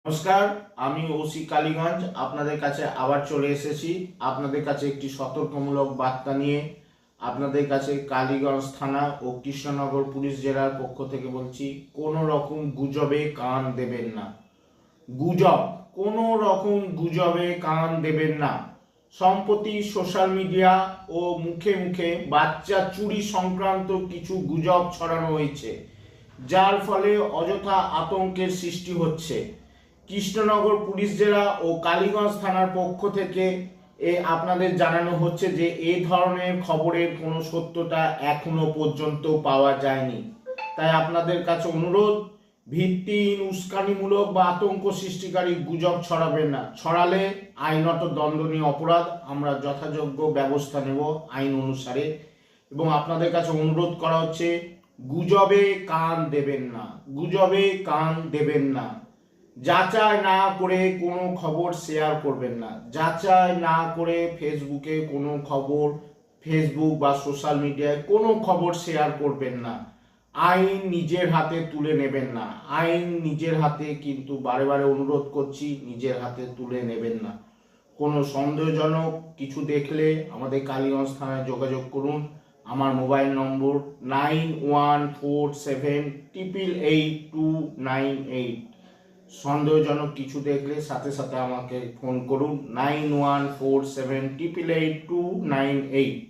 নমস্কার, আমি ওসি কালীগঞ্জ আপনাদের কাছে আবার চলে এসেছি। আপনাদের কাছে একটি সতর্কমূলক বার্তা নিয়ে আপনাদের কাছে কালীগঞ্জ থানা ও কৃষ্ণনগর পুলিশ জেলার পক্ষ থেকে বলছি, কোনো রকম গুজবে কান দেবেন না। কোনো রকম গুজবে কান দেবেন না। সম্প্রতি সোশ্যাল মিডিয়া ও মুখে মুখে বাচ্চা চুরি সংক্রান্ত কিছু গুজব ছড়ানো হয়েছে, যার ফলে অযথা আতঙ্কের সৃষ্টি হচ্ছে। কৃষ্ণনগর পুলিশ জেলা ও কালীগঞ্জ থানার পক্ষ থেকে আপনাদের জানানো হচ্ছে যে এই ধরনের খবরের কোনো সত্যতা এখনো পর্যন্ত পাওয়া যায়নি। তাই আপনাদের কাছে অনুরোধ, ভিত্তিহীন, উস্কানিমূলক বা আতঙ্ক সৃষ্টিকারী গুজব ছড়াবেন না। ছড়ালে আইনত দণ্ডনীয় অপরাধ, আমরা যথাযোগ্য ব্যবস্থা নেব আইন অনুসারে। এবং আপনাদের কাছে অনুরোধ করা হচ্ছে, গুজবে কান দেবেন না, গুজবে কান দেবেন না। যাচাই না করে কোনো খবর শেয়ার করবেন না। যাচাই না করে ফেসবুকে কোনো খবর, ফেসবুক বা সোশ্যাল মিডিয়ায় কোনো খবর শেয়ার করবেন না। আইন নিজের হাতে তুলে নেবেন না। আইন নিজের হাতে, কিন্তু বারে বারে অনুরোধ করছি, নিজের হাতে তুলে নেবেন না। কোনো সন্দেহজনক কিছু দেখলে আমাদের কালীগঞ্জ থানায় যোগাযোগ করুন। আমার মোবাইল নম্বর 9147888298। সন্দেহজনক কিছু দেখলে সাথে সাথে আমাকে ফোন করুন 9147888298।